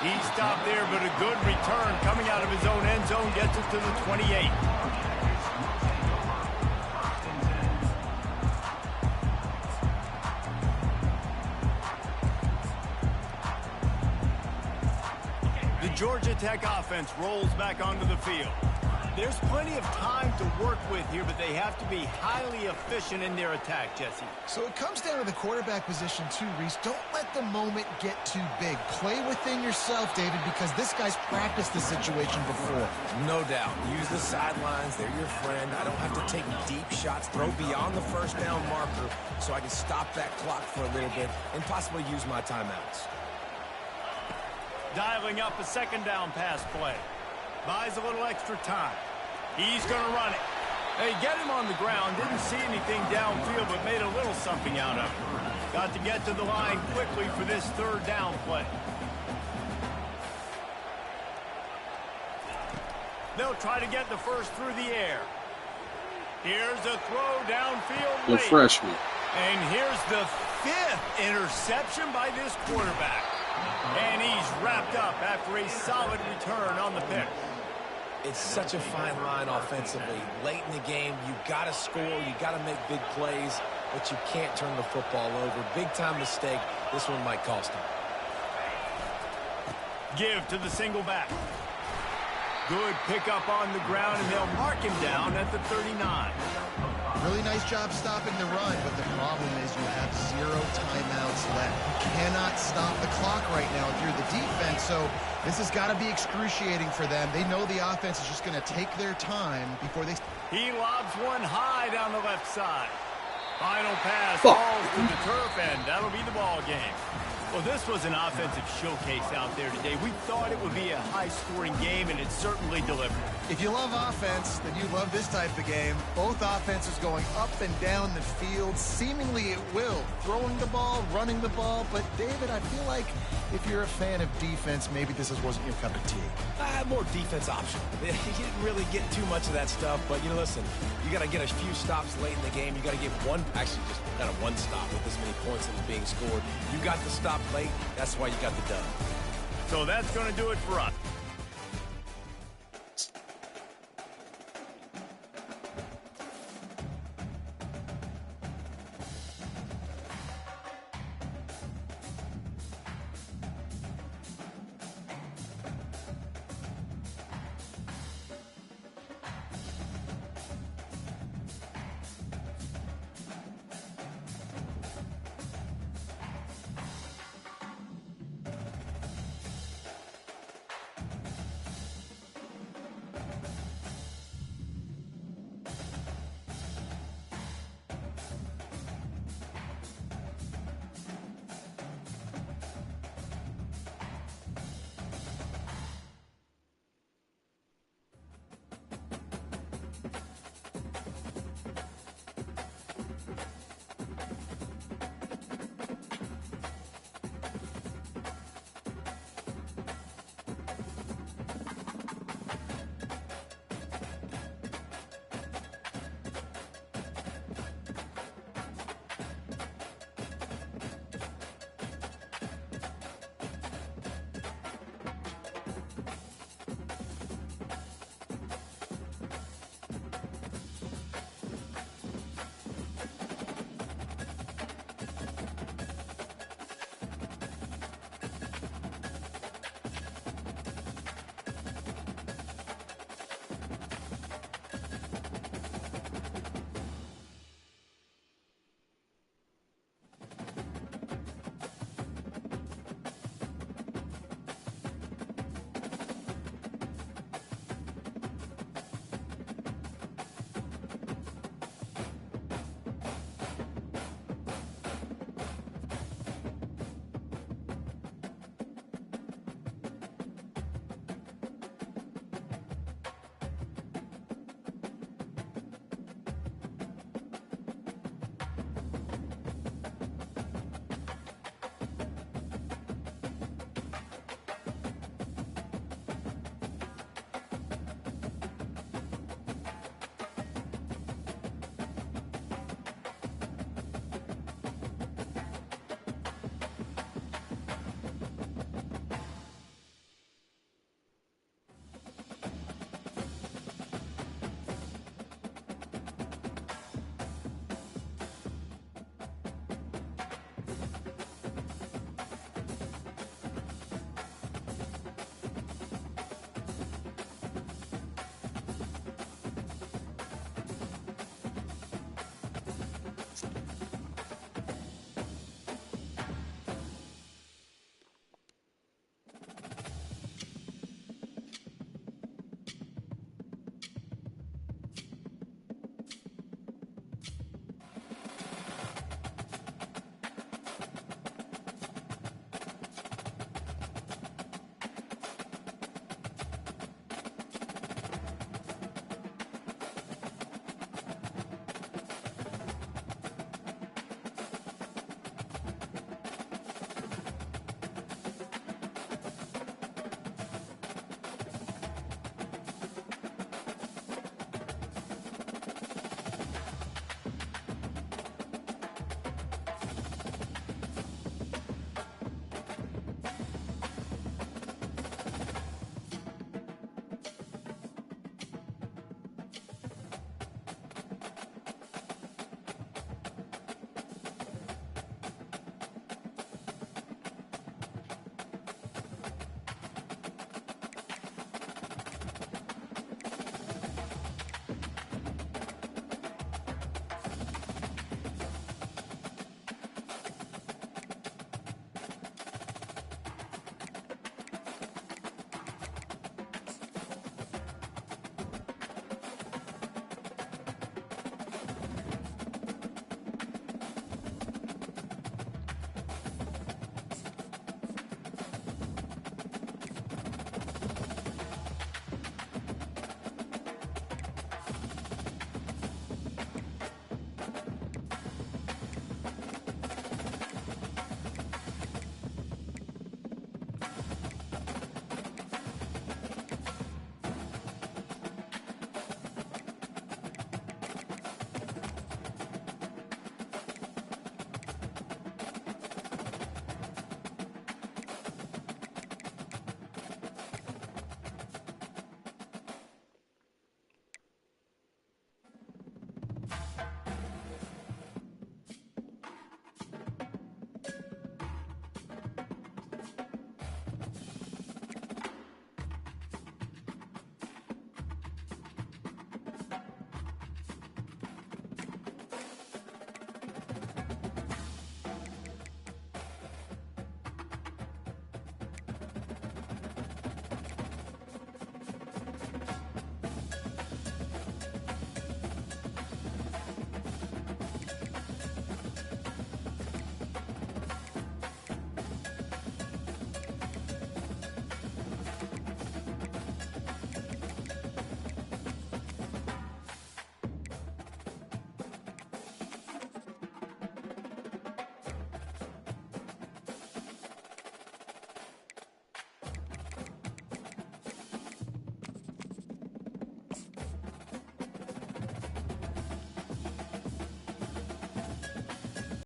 He stopped there, but a good return coming out of his own end zone gets it to the 28. The Georgia Tech offense rolls back onto the field. There's plenty of time to work with here, but they have to be highly efficient in their attack, Jesse. So it comes down to the quarterback position too, Reese. Don't let the moment get too big. Play within yourself, David, because this guy's practiced this situation before. No doubt. Use the sidelines. They're your friend. I don't have to take deep shots, throw beyond the first down marker so I can stop that clock for a little bit and possibly use my timeouts. Dialing up a second down pass play. Buys a little extra time. He's going to run it. Hey, get him on the ground. Didn't see anything downfield, but made a little something out of it. Got to get to the line quickly for this third down play. They'll try to get the first through the air. Here's a throw downfield late. The freshman. And here's the 5th interception by this quarterback. And he's wrapped up after a solid return on the pick. It's such a fine line offensively. Late in the game, you got to score, you got to make big plays, but you can't turn the football over. Big-time mistake. This one might cost him. Give to the single back. Good pickup on the ground, and they'll mark him down at the 39. Really nice job stopping the run, but the problem is you have 0 timeouts left. You cannot stop the clock right now if you're the defense, so this has got to be excruciating for them. They know the offense is just going to take their time before they... He lobs one high down the left side. Final pass falls to the turf, and that'll be the ball game. Well, this was an offensive showcase out there today. We thought it would be a high-scoring game, and it certainly delivered. If you love offense, then you love this type of game. Both offenses going up and down the field, seemingly at will. Throwing the ball, running the ball. But, David, I feel like if you're a fan of defense, maybe this wasn't your cup of tea. More defense option. You didn't really get too much of that stuff, but, you know, listen, you got to get a few stops late in the game. You got to get one, actually just kind of one stop with as many points that was being scored. You got the stop late. That's why you got the dub. So that's going to do it for us.